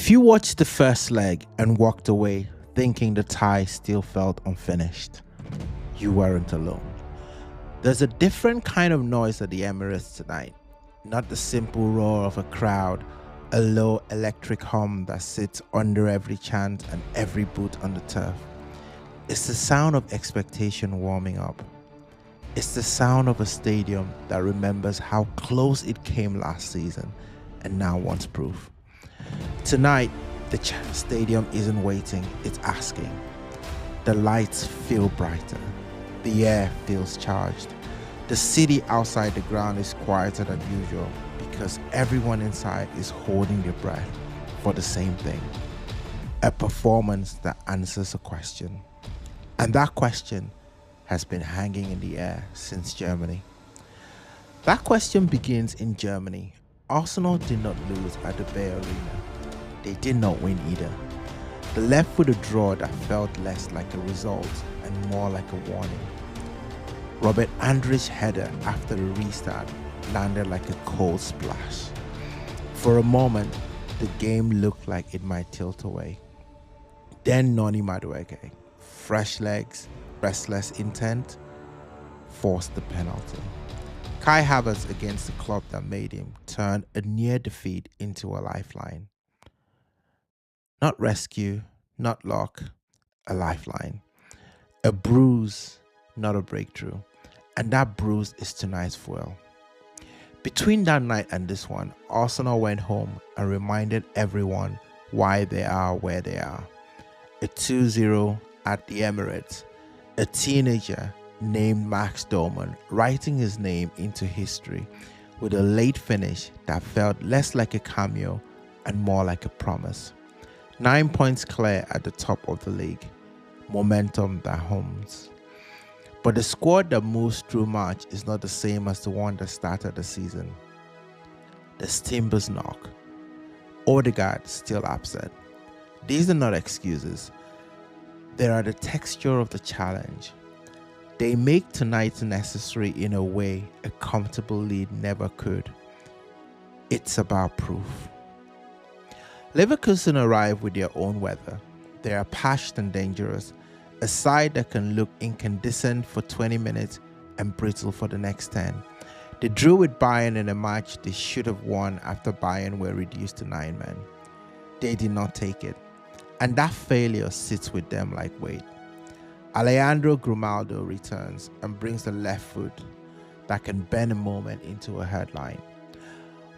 If you watched the first leg and walked away thinking the tie still felt unfinished, you weren't alone. There's a different kind of noise at the Emirates tonight. Not the simple roar of a crowd, a low electric hum that sits under every chant and every boot on the turf. It's the sound of expectation warming up. It's the sound of a stadium that remembers how close it came last season and now wants proof. Tonight, the stadium isn't waiting, it's asking. The lights feel brighter. The air feels charged. The city outside the ground is quieter than usual because everyone inside is holding their breath for the same thing. A performance that answers a question. And that question has been hanging in the air since Germany. That question begins in Germany. Arsenal did not lose at the Bay Arena. They did not win either. They left with a draw that felt less like a result and more like a warning. Robert Andrich's header after the restart landed like a cold splash. For a moment, the game looked like it might tilt away. Then Noni Madueke, fresh legs, restless intent, forced the penalty. Kai Havertz against the club that made him turned a near defeat into a lifeline. Not rescue, not luck, a lifeline. A bruise, not a breakthrough. And that bruise is tonight's fuel. Between that night and this one, Arsenal went home and reminded everyone why they are where they are. A 2-0 at the Emirates. A teenager named Max Dowman writing his name into history with a late finish that felt less like a cameo and more like a promise. 9 points clear at the top of the league. Momentum that hums. But the squad that moves through March is not the same as the one that started the season. There's timbers knock. Ødegaard still upset. These are not excuses. They are the texture of the challenge. They make tonight necessary in a way a comfortable lead never could. It's about proof. Leverkusen arrive with their own weather. They are passionate and dangerous, a side that can look incandescent for 20 minutes and brittle for the next 10. They drew with Bayern in a match they should have won after Bayern were reduced to 9 men. They did not take it, and that failure sits with them like weight. Alejandro Grimaldo returns and brings the left foot that can bend a moment into a headline.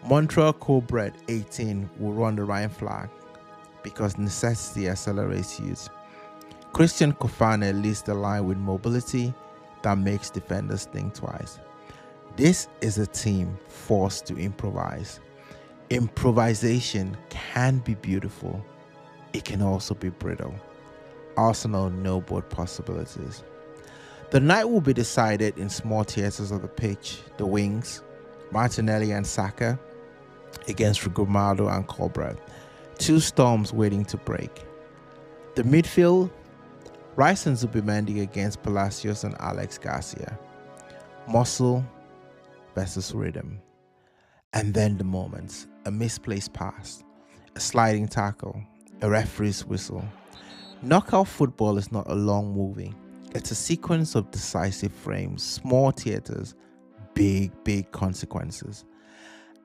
Montreal co-bred 18 will run the Rhine flag because necessity accelerates youth. Christian Kofane leads the line with mobility that makes defenders think twice. This is a team forced to improvise. Improvisation can be beautiful. It can also be brittle. Arsenal know both possibilities. The night will be decided in small theatres of the pitch, the wings, Martinelli and Saka against Grimaldo and Colbreth. Two storms waiting to break. The midfield, Rice and Zubimendi against Palacios and Alex Garcia. Muscle versus rhythm. And then the moments, a misplaced pass, a sliding tackle, a referee's whistle. Knockout football is not a long movie. It's a sequence of decisive frames, small theatres, big consequences.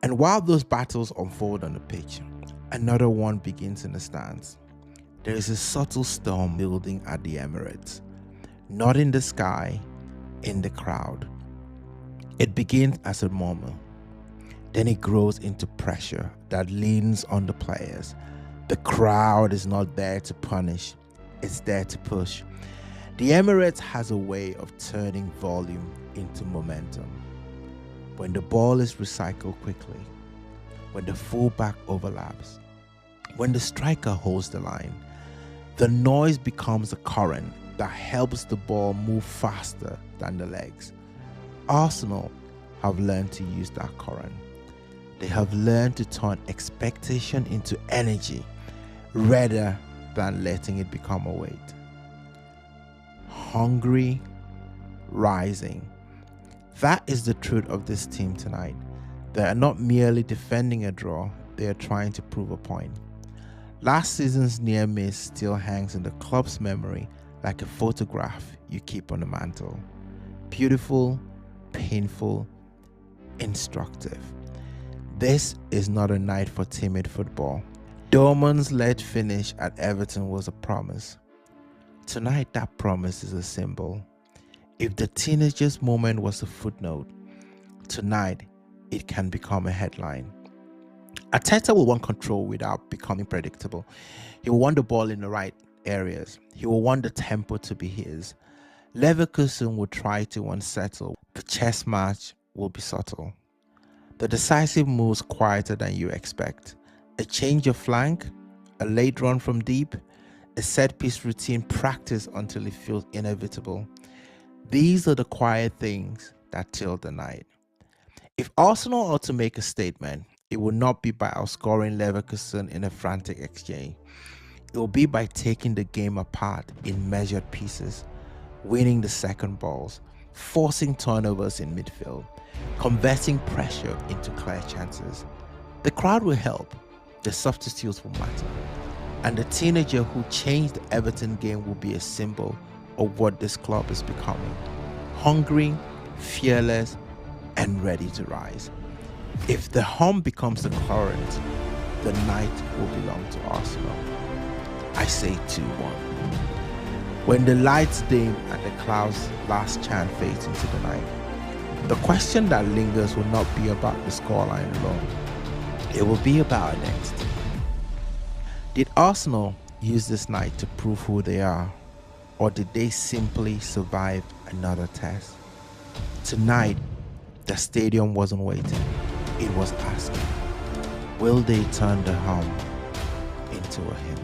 And while those battles unfold on the pitch, another one begins in the stands. There is a subtle storm building at the Emirates. Not in the sky, in the crowd. It begins as a murmur. Then it grows into pressure that leans on the players. The crowd is not there to punish, it's there to push. The Emirates has a way of turning volume into momentum. When the ball is recycled quickly, when the fullback overlaps, when the striker holds the line, the noise becomes a current that helps the ball move faster than the legs. Arsenal have learned to use that current. They have learned to turn expectation into energy rather than letting it become a weight. Hungry, rising. That is the truth of this team tonight. They are not merely defending a draw, they are trying to prove a point. Last season's near miss still hangs in the club's memory like a photograph you keep on the mantle. Beautiful, painful, instructive. This is not a night for timid football. Dowman's late finish at Everton was a promise. Tonight, that promise is a symbol. If the teenager's moment was a footnote, tonight it can become a headline. Arteta will want control without becoming predictable. He will want the ball in the right areas. He will want the tempo to be his. Leverkusen will try to unsettle. The chess match will be subtle. The decisive moves quieter than you expect. A change of flank, a late run from deep, a set-piece routine practice until it feels inevitable. These are the quiet things that tilt the night. If Arsenal are to make a statement, it will not be by outscoring Leverkusen in a frantic exchange. It will be by taking the game apart in measured pieces, winning the second balls, forcing turnovers in midfield, converting pressure into clear chances. The crowd will help, the substitutes will matter, and the teenager who changed the Everton game will be a symbol of what this club is becoming: hungry, fearless, and ready to rise. If the hum becomes the current, the night will belong to Arsenal. I say 2-1. When the lights dim and the clouds' last chant fades into the night, the question that lingers will not be about the scoreline alone. It will be about our next. Did Arsenal use this night to prove who they are, or did they simply survive another test? Tonight, the stadium wasn't waiting, it was asking, will they turn the hum into a hymn?